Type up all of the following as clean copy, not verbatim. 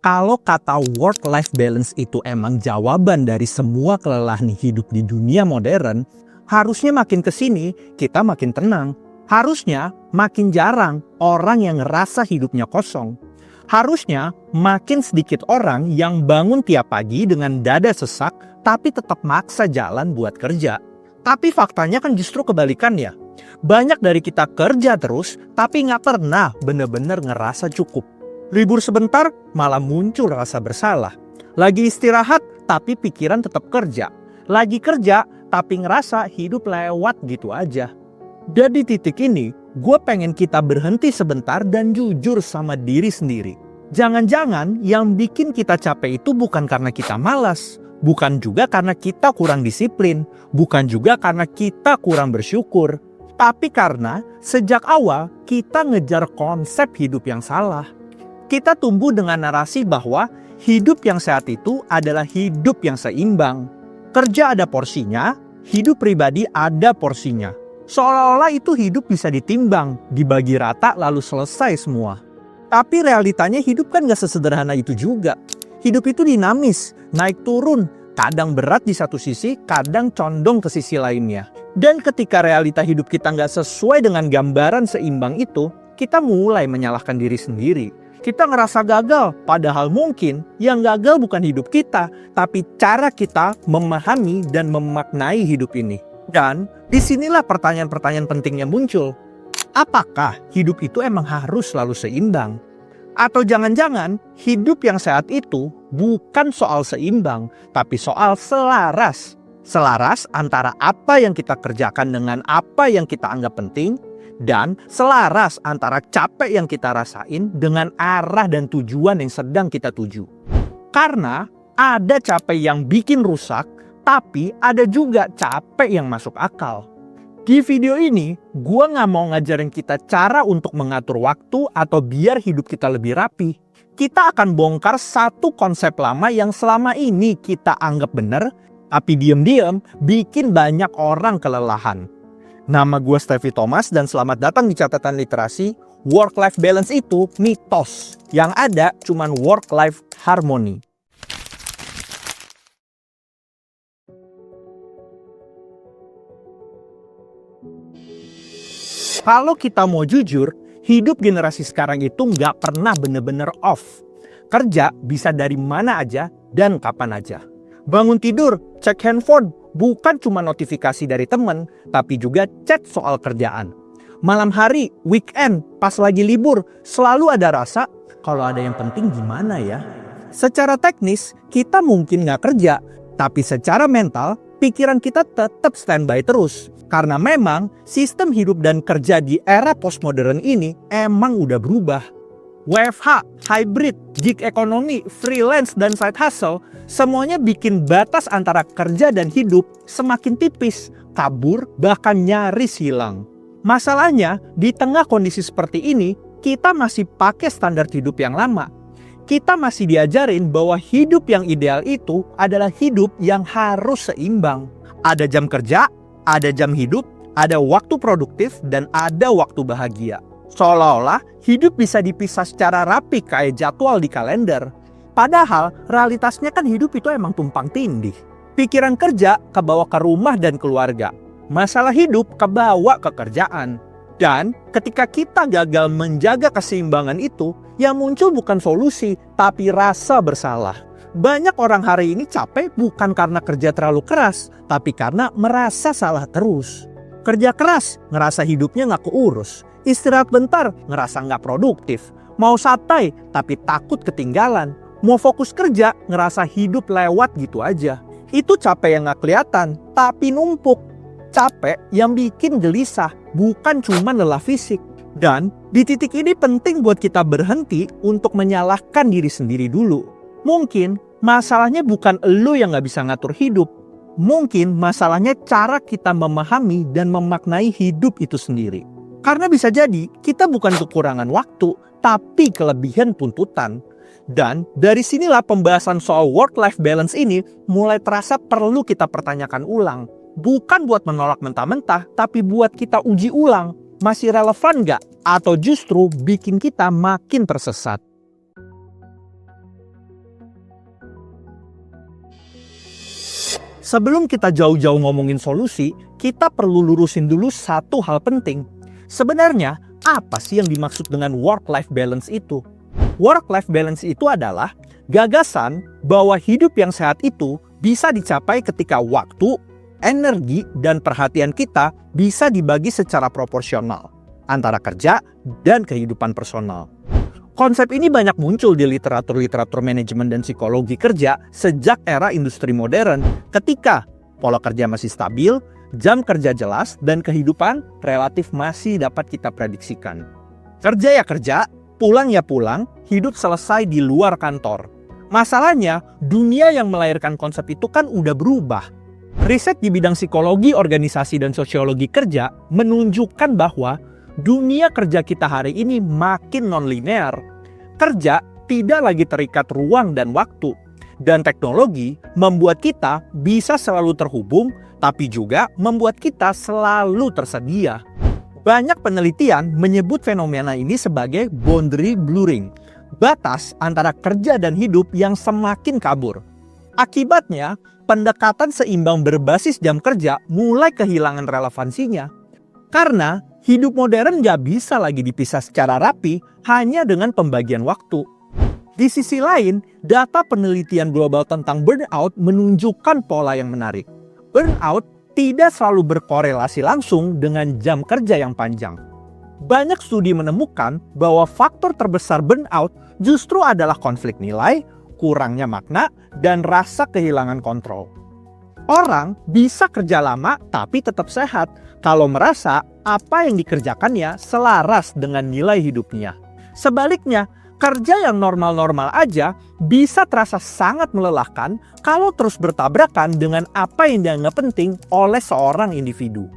Kalau kata work-life balance itu emang jawaban dari semua kelelahan hidup di dunia modern, harusnya makin kesini kita makin tenang. Harusnya makin jarang orang yang ngerasa hidupnya kosong. Harusnya makin sedikit orang yang bangun tiap pagi dengan dada sesak tapi tetap maksa jalan buat kerja. Tapi faktanya kan justru kebalikannya. Banyak dari kita kerja terus tapi nggak pernah bener-bener ngerasa cukup. Libur sebentar malah muncul rasa bersalah. Lagi istirahat tapi pikiran tetap kerja. Lagi kerja tapi ngerasa hidup lewat gitu aja. Dan di titik ini, gue pengen kita berhenti sebentar dan jujur sama diri sendiri. Jangan-jangan yang bikin kita capek itu bukan karena kita malas. Bukan juga karena kita kurang disiplin. Bukan juga karena kita kurang bersyukur. Tapi karena sejak awal kita ngejar konsep hidup yang salah. Kita tumbuh dengan narasi bahwa hidup yang sehat itu adalah hidup yang seimbang. Kerja ada porsinya, hidup pribadi ada porsinya. Seolah-olah itu hidup bisa ditimbang, dibagi rata lalu selesai semua. Tapi realitanya hidup kan gak sesederhana itu juga. Hidup itu dinamis, naik turun, kadang berat di satu sisi, kadang condong ke sisi lainnya. Dan ketika realita hidup kita gak sesuai dengan gambaran seimbang itu, kita mulai menyalahkan diri sendiri. Kita ngerasa gagal, padahal mungkin yang gagal bukan hidup kita, tapi cara kita memahami dan memaknai hidup ini. Dan disinilah pertanyaan-pertanyaan pentingnya muncul. Apakah hidup itu emang harus selalu seimbang? Atau jangan-jangan hidup yang sehat itu bukan soal seimbang, tapi soal selaras. Selaras antara apa yang kita kerjakan dengan apa yang kita anggap penting, dan selaras antara capek yang kita rasain dengan arah dan tujuan yang sedang kita tuju. Karena ada capek yang bikin rusak, tapi ada juga capek yang masuk akal. Di video ini, gue gak mau ngajarin kita cara untuk mengatur waktu atau biar hidup kita lebih rapi. Kita akan bongkar satu konsep lama yang selama ini kita anggap benar, tapi diam-diam bikin banyak orang kelelahan. Nama gue Steffi Thomas dan selamat datang di Catatan Literasi. Work-life balance itu mitos. Yang ada cuman work-life harmony. Kalau kita mau jujur, hidup generasi sekarang itu nggak pernah bener-bener off. Kerja bisa dari mana aja dan kapan aja. Bangun tidur, cek handphone, bukan cuma notifikasi dari temen, tapi juga chat soal kerjaan. Malam hari, weekend, pas lagi libur, selalu ada rasa, kalau ada yang penting gimana ya? Secara teknis, kita mungkin nggak kerja, tapi secara mental, pikiran kita tetap standby terus. Karena memang sistem hidup dan kerja di era postmodern ini emang udah berubah. WFH, hybrid, gig ekonomi, freelance, dan side hustle, semuanya bikin batas antara kerja dan hidup semakin tipis, kabur, bahkan nyaris hilang. Masalahnya, di tengah kondisi seperti ini, kita masih pakai standar hidup yang lama. Kita masih diajarin bahwa hidup yang ideal itu adalah hidup yang harus seimbang. Ada jam kerja, ada jam hidup, ada waktu produktif, dan ada waktu bahagia. Seolah-olah hidup bisa dipisah secara rapi kayak jadwal di kalender. Padahal realitasnya kan hidup itu emang tumpang tindih. Pikiran kerja kebawa ke rumah dan keluarga. Masalah hidup kebawa ke kerjaan. Dan ketika kita gagal menjaga keseimbangan itu, yang muncul bukan solusi, tapi rasa bersalah. Banyak orang hari ini capek bukan karena kerja terlalu keras, tapi karena merasa salah terus. Kerja keras, ngerasa hidupnya gak keurus. Istirahat bentar, ngerasa gak produktif. Mau santai, tapi takut ketinggalan. Mau fokus kerja, ngerasa hidup lewat gitu aja. Itu capek yang gak kelihatan, tapi numpuk. Capek yang bikin gelisah, bukan cuma lelah fisik. Dan di titik ini penting buat kita berhenti untuk menyalahkan diri sendiri dulu. Mungkin masalahnya bukan elu yang gak bisa ngatur hidup. Mungkin masalahnya cara kita memahami dan memaknai hidup itu sendiri. Karena bisa jadi kita bukan kekurangan waktu, tapi kelebihan tuntutan. Dan dari sinilah pembahasan soal work-life balance ini mulai terasa perlu kita pertanyakan ulang. Bukan buat menolak mentah-mentah, tapi buat kita uji ulang. Masih relevan nggak? Atau justru bikin kita makin tersesat? Sebelum kita jauh-jauh ngomongin solusi, kita perlu lurusin dulu satu hal penting. Sebenarnya, apa sih yang dimaksud dengan work-life balance itu? Work-life balance itu adalah gagasan bahwa hidup yang sehat itu bisa dicapai ketika waktu, energi, dan perhatian kita bisa dibagi secara proporsional antara kerja dan kehidupan personal. Konsep ini banyak muncul di literatur manajemen dan psikologi kerja sejak era industri modern ketika pola kerja masih stabil, jam kerja jelas, dan kehidupan relatif masih dapat kita prediksikan. Kerja ya kerja, pulang ya pulang, hidup selesai di luar kantor. Masalahnya, dunia yang melahirkan konsep itu kan udah berubah. Riset di bidang psikologi, organisasi, dan sosiologi kerja menunjukkan bahwa dunia kerja kita hari ini makin non-linear. Kerja tidak lagi terikat ruang dan waktu. Dan teknologi membuat kita bisa selalu terhubung, tapi juga membuat kita selalu tersedia. Banyak penelitian menyebut fenomena ini sebagai boundary blurring, batas antara kerja dan hidup yang semakin kabur. Akibatnya, pendekatan seimbang berbasis jam kerja mulai kehilangan relevansinya. Karena hidup modern gak bisa lagi dipisah secara rapi hanya dengan pembagian waktu. Di sisi lain, data penelitian global tentang burnout menunjukkan pola yang menarik. Burnout tidak selalu berkorelasi langsung dengan jam kerja yang panjang. Banyak studi menemukan bahwa faktor terbesar burnout justru adalah konflik nilai, kurangnya makna, dan rasa kehilangan kontrol. Orang bisa kerja lama tapi tetap sehat kalau merasa apa yang dikerjakannya selaras dengan nilai hidupnya. Sebaliknya, kerja yang normal-normal aja bisa terasa sangat melelahkan kalau terus bertabrakan dengan apa yang dianggap penting oleh seorang individu.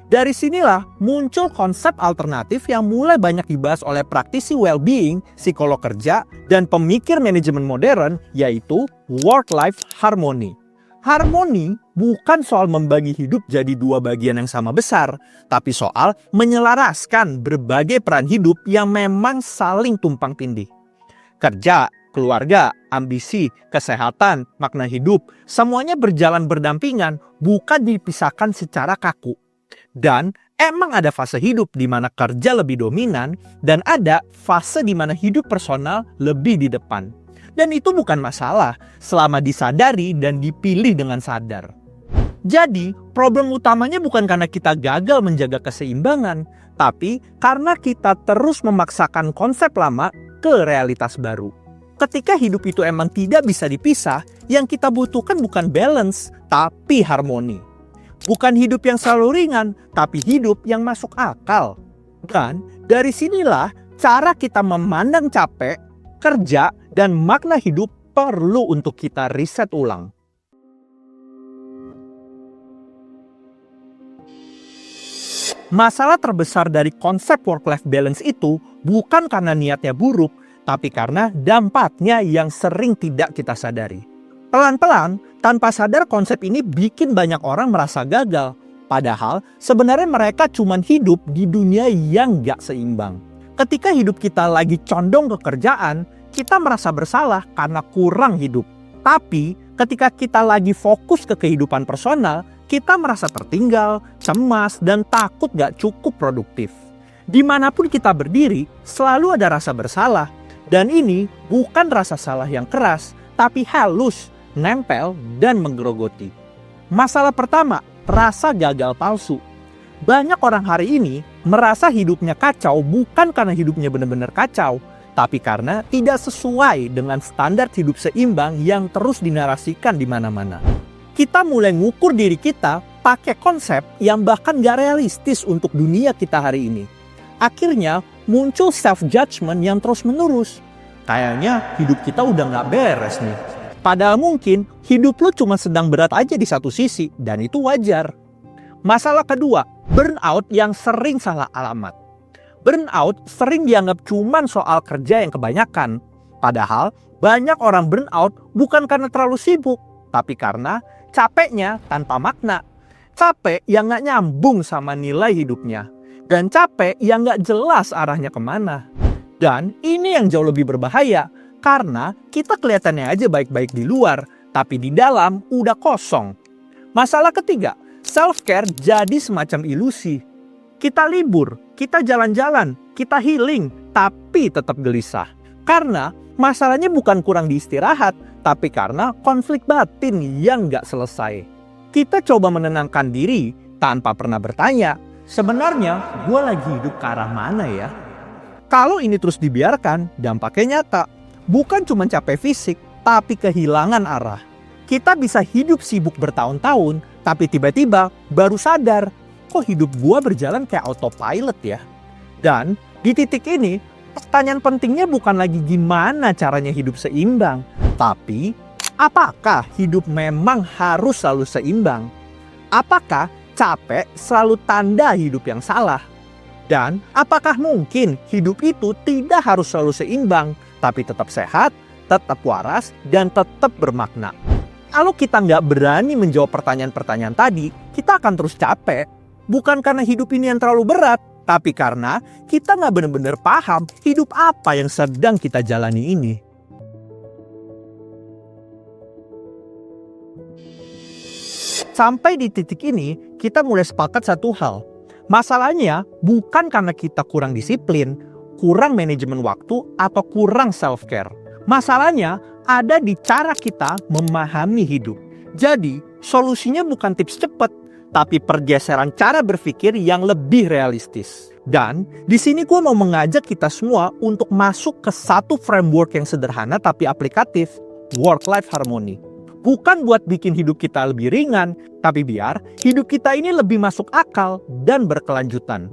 Dari sinilah muncul konsep alternatif yang mulai banyak dibahas oleh praktisi well-being, psikolog kerja, dan pemikir manajemen modern, yaitu work-life harmony. Harmoni bukan soal membagi hidup jadi dua bagian yang sama besar, tapi soal menyelaraskan berbagai peran hidup yang memang saling tumpang tindih. Kerja, keluarga, ambisi, kesehatan, makna hidup, semuanya berjalan berdampingan, bukan dipisahkan secara kaku. Dan emang ada fase hidup di mana kerja lebih dominan dan ada fase di mana hidup personal lebih di depan. Dan itu bukan masalah selama disadari dan dipilih dengan sadar. Jadi, problem utamanya bukan karena kita gagal menjaga keseimbangan, tapi karena kita terus memaksakan konsep lama ke realitas baru. Ketika hidup itu emang tidak bisa dipisah, yang kita butuhkan bukan balance, tapi harmoni. Bukan hidup yang selalu ringan, tapi hidup yang masuk akal. Dan dari sinilah cara kita memandang capek, kerja, dan makna hidup perlu untuk kita riset ulang. Masalah terbesar dari konsep work-life balance itu bukan karena niatnya buruk, tapi karena dampaknya yang sering tidak kita sadari. Pelan-pelan, tanpa sadar konsep ini bikin banyak orang merasa gagal. Padahal sebenarnya mereka cuma hidup di dunia yang gak seimbang. Ketika hidup kita lagi condong ke kerjaan, kita merasa bersalah karena kurang hidup. Tapi ketika kita lagi fokus ke kehidupan personal, kita merasa tertinggal, cemas, dan takut gak cukup produktif. Dimanapun kita berdiri, selalu ada rasa bersalah. Dan ini bukan rasa salah yang keras, tapi halus, nempel, dan menggerogoti. Masalah pertama, rasa gagal palsu. Banyak orang hari ini merasa hidupnya kacau bukan karena hidupnya benar-benar kacau, tapi karena tidak sesuai dengan standar hidup seimbang yang terus dinarasikan di mana-mana. Kita mulai ngukur diri kita pakai konsep yang bahkan gak realistis untuk dunia kita hari ini. Akhirnya muncul self-judgment yang terus-menerus. Kayaknya hidup kita udah gak beres nih. Padahal mungkin hidup lo cuma sedang berat aja di satu sisi, dan itu wajar. Masalah kedua, burnout yang sering salah alamat. Burnout sering dianggap cuma soal kerja yang kebanyakan. Padahal banyak orang burnout bukan karena terlalu sibuk, tapi karena capeknya tanpa makna. Capek yang gak nyambung sama nilai hidupnya. Dan capek yang gak jelas arahnya kemana. Dan ini yang jauh lebih berbahaya. Karena kita kelihatannya aja baik-baik di luar, tapi di dalam udah kosong. Masalah ketiga, self-care jadi semacam ilusi. Kita libur, kita jalan-jalan, kita healing, tapi tetap gelisah. Karena masalahnya bukan kurang diistirahat, tapi karena konflik batin yang gak selesai. Kita coba menenangkan diri tanpa pernah bertanya, sebenarnya gue lagi hidup ke arah mana ya? Kalau ini terus dibiarkan, dampaknya nyata. Bukan cuma capek fisik, tapi kehilangan arah. Kita bisa hidup sibuk bertahun-tahun, tapi tiba-tiba baru sadar, kok hidup gua berjalan kayak autopilot ya? Dan di titik ini, pertanyaan pentingnya bukan lagi gimana caranya hidup seimbang, tapi apakah hidup memang harus selalu seimbang? Apakah capek selalu tanda hidup yang salah? Dan apakah mungkin hidup itu tidak harus selalu seimbang, tapi tetap sehat, tetap waras, dan tetap bermakna? Kalau kita nggak berani menjawab pertanyaan-pertanyaan tadi, kita akan terus capek. Bukan karena hidup ini yang terlalu berat, tapi karena kita nggak benar-benar paham hidup apa yang sedang kita jalani ini. Sampai di titik ini, kita mulai sepakat satu hal. Masalahnya bukan karena kita kurang disiplin, kurang manajemen waktu, atau kurang self-care. Masalahnya ada di cara kita memahami hidup. Jadi, solusinya bukan tips cepat, tapi pergeseran cara berpikir yang lebih realistis. Dan di sini gue mau mengajak kita semua untuk masuk ke satu framework yang sederhana tapi aplikatif, work-life harmony. Bukan buat bikin hidup kita lebih ringan, tapi biar hidup kita ini lebih masuk akal dan berkelanjutan.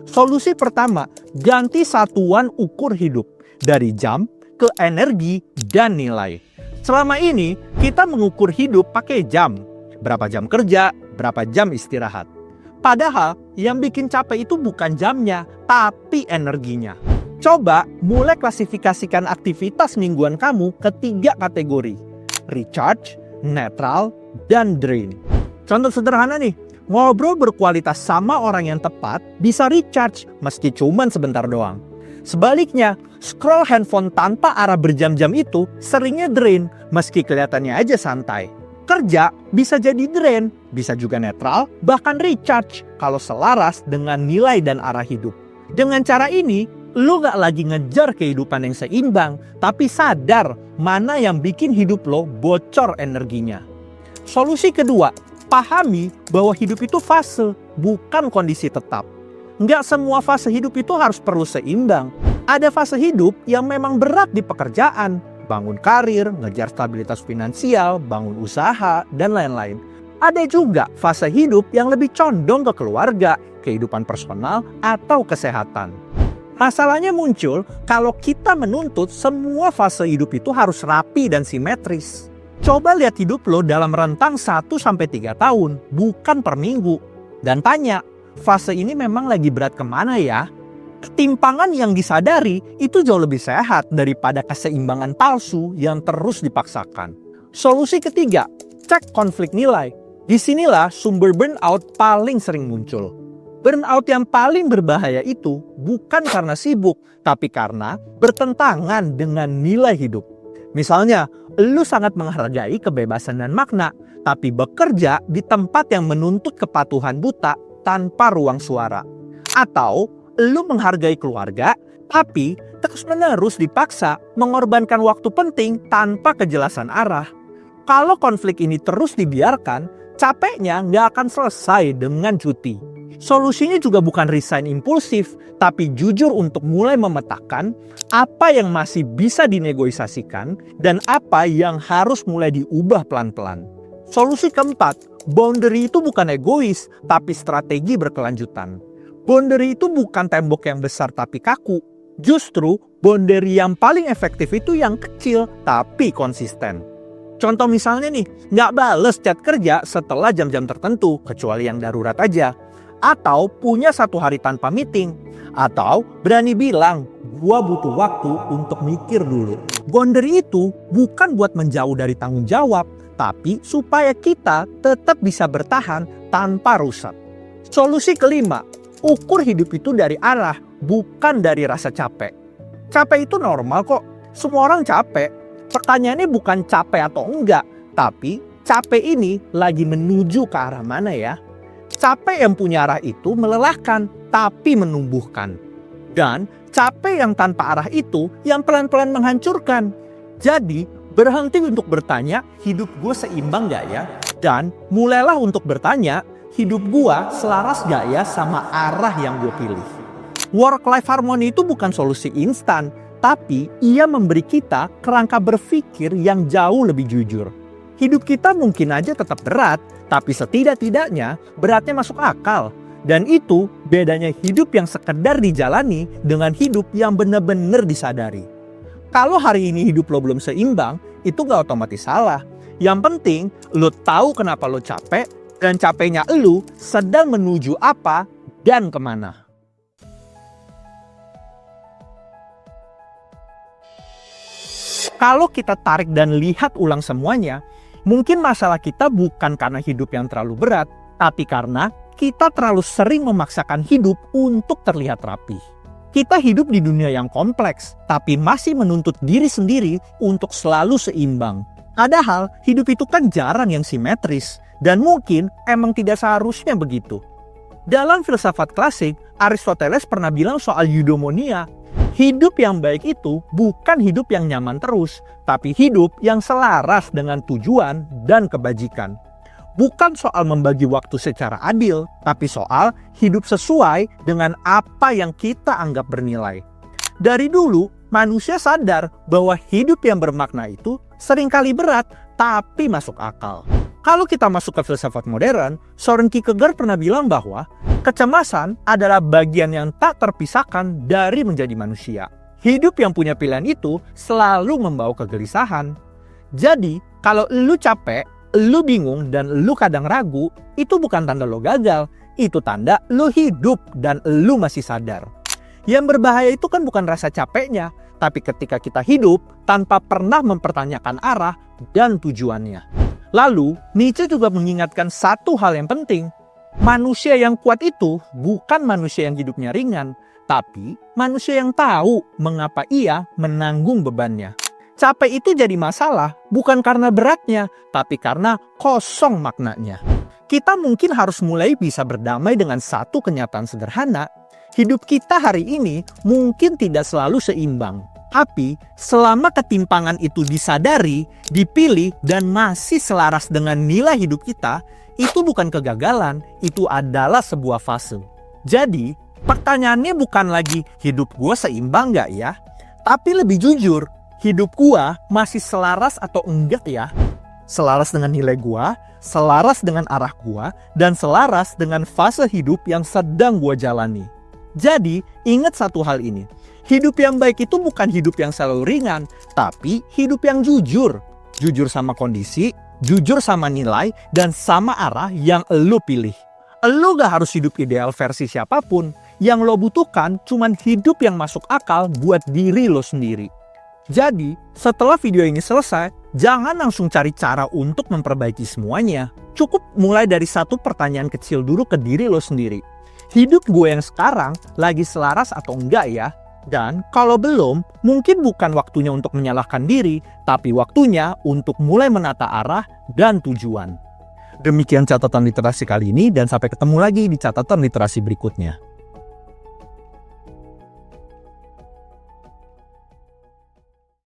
Solusi pertama, ganti satuan ukur hidup dari jam ke energi dan nilai. Selama ini kita mengukur hidup pakai jam. Berapa jam kerja, berapa jam istirahat. Padahal yang bikin capek itu bukan jamnya, tapi energinya. Coba mulai klasifikasikan aktivitas mingguan kamu ke 3 kategori. Recharge, netral, dan drain. Contoh sederhana nih, ngobrol berkualitas sama orang yang tepat bisa recharge meski cuman sebentar doang. Sebaliknya, scroll handphone tanpa arah berjam-jam itu seringnya drain meski kelihatannya aja santai. Kerja bisa jadi drain, bisa juga netral, bahkan recharge kalau selaras dengan nilai dan arah hidup. Dengan cara ini, lo gak lagi ngejar kehidupan yang seimbang, tapi sadar mana yang bikin hidup lo bocor energinya. Solusi kedua, pahami bahwa hidup itu fase, bukan kondisi tetap. Nggak semua fase hidup itu harus perlu seimbang. Ada fase hidup yang memang berat di pekerjaan, bangun karir, ngejar stabilitas finansial, bangun usaha, dan lain-lain. Ada juga fase hidup yang lebih condong ke keluarga, kehidupan personal, atau kesehatan. Masalahnya muncul kalau kita menuntut semua fase hidup itu harus rapi dan simetris. Coba lihat hidup lo dalam rentang 1-3 tahun, bukan per minggu. Dan tanya, fase ini memang lagi berat kemana ya? Ketimpangan yang disadari itu jauh lebih sehat daripada keseimbangan palsu yang terus dipaksakan. Solusi ketiga, cek konflik nilai. Disinilah sumber burnout paling sering muncul. Burnout yang paling berbahaya itu bukan karena sibuk, tapi karena bertentangan dengan nilai hidup. Misalnya, lu sangat menghargai kebebasan dan makna, tapi bekerja di tempat yang menuntut kepatuhan buta tanpa ruang suara. Atau, lu menghargai keluarga, tapi terus-menerus dipaksa mengorbankan waktu penting tanpa kejelasan arah. Kalau konflik ini terus dibiarkan, capeknya nggak akan selesai dengan cuti. Solusinya juga bukan resign impulsif, tapi jujur untuk mulai memetakan apa yang masih bisa dinegosiasikan dan apa yang harus mulai diubah pelan-pelan. Solusi keempat, boundary itu bukan egois, tapi strategi berkelanjutan. Boundary itu bukan tembok yang besar tapi kaku. Justru boundary yang paling efektif itu yang kecil tapi konsisten. Contoh misalnya nih, nggak bales chat kerja setelah jam-jam tertentu, kecuali yang darurat aja. Atau punya 1 hari tanpa meeting. Atau berani bilang, gua butuh waktu untuk mikir dulu. Boundary itu bukan buat menjauh dari tanggung jawab, tapi supaya kita tetap bisa bertahan tanpa rusak. Solusi kelima, ukur hidup itu dari arah, bukan dari rasa capek. Capek itu normal kok, semua orang capek. Pertanyaannya bukan capek atau enggak, tapi Capek ini lagi menuju ke arah mana ya? Capek yang punya arah itu melelahkan, tapi menumbuhkan. Dan capek yang tanpa arah itu yang pelan-pelan menghancurkan. Jadi, berhenti untuk bertanya, hidup gue seimbang gak ya? Dan mulailah untuk bertanya, hidup gue selaras gak ya sama arah yang gue pilih? Work-life harmony itu bukan solusi instan, tapi ia memberi kita kerangka berpikir yang jauh lebih jujur. Hidup kita mungkin aja tetap berat, tapi setidak-tidaknya beratnya masuk akal. Dan itu bedanya hidup yang sekedar dijalani dengan hidup yang benar-benar disadari. Kalau hari ini hidup lo belum seimbang, itu gak otomatis salah. Yang penting lo tahu kenapa lo capek dan capeknya lo sedang menuju apa dan kemana. Kalau kita tarik dan lihat ulang semuanya, mungkin masalah kita bukan karena hidup yang terlalu berat, tapi karena kita terlalu sering memaksakan hidup untuk terlihat rapi. Kita hidup di dunia yang kompleks, tapi masih menuntut diri sendiri untuk selalu seimbang. Padahal hidup itu kan jarang yang simetris, dan mungkin emang tidak seharusnya begitu. Dalam filsafat klasik, Aristoteles pernah bilang soal eudaimonia. Hidup yang baik itu bukan hidup yang nyaman terus, tapi hidup yang selaras dengan tujuan dan kebajikan. Bukan soal membagi waktu secara adil, tapi soal hidup sesuai dengan apa yang kita anggap bernilai. Dari dulu, manusia sadar bahwa hidup yang bermakna itu seringkali berat, tapi masuk akal. Kalau kita masuk ke filsafat modern, Søren Kierkegaard pernah bilang bahwa kecemasan adalah bagian yang tak terpisahkan dari menjadi manusia. Hidup yang punya pilihan itu selalu membawa kegelisahan. Jadi, kalau lu capek, lu bingung, dan lu kadang ragu, itu bukan tanda lo gagal. Itu tanda lu hidup dan lu masih sadar. Yang berbahaya itu kan bukan rasa capeknya, tapi ketika kita hidup tanpa pernah mempertanyakan arah dan tujuannya. Lalu, Nietzsche juga mengingatkan satu hal yang penting. Manusia yang kuat itu bukan manusia yang hidupnya ringan, tapi manusia yang tahu mengapa ia menanggung bebannya. Capek itu jadi masalah bukan karena beratnya, tapi karena kosong maknanya. Kita mungkin harus mulai bisa berdamai dengan satu kenyataan sederhana. Hidup kita hari ini mungkin tidak selalu seimbang. Tapi selama ketimpangan itu disadari, dipilih, dan masih selaras dengan nilai hidup kita, itu bukan kegagalan, itu adalah sebuah fase. Jadi, pertanyaannya bukan lagi hidup gue seimbang gak ya? Tapi lebih jujur, hidup gue masih selaras atau enggak ya? Selaras dengan nilai gue, selaras dengan arah gue, dan selaras dengan fase hidup yang sedang gue jalani. Jadi, ingat satu hal ini. Hidup yang baik itu bukan hidup yang selalu ringan, tapi hidup yang jujur. Jujur sama kondisi, jujur sama nilai, dan sama arah yang lo pilih. Lo gak harus hidup ideal versi siapapun. Yang lo butuhkan cuman hidup yang masuk akal buat diri lo sendiri. Jadi, setelah video ini selesai, jangan langsung cari cara untuk memperbaiki semuanya. Cukup mulai dari satu pertanyaan kecil dulu ke diri lo sendiri. Hidup gue yang sekarang lagi selaras atau enggak ya? Dan kalau belum, mungkin bukan waktunya untuk menyalahkan diri, tapi waktunya untuk mulai menata arah dan tujuan. Demikian catatan literasi kali ini, dan sampai ketemu lagi di catatan literasi berikutnya.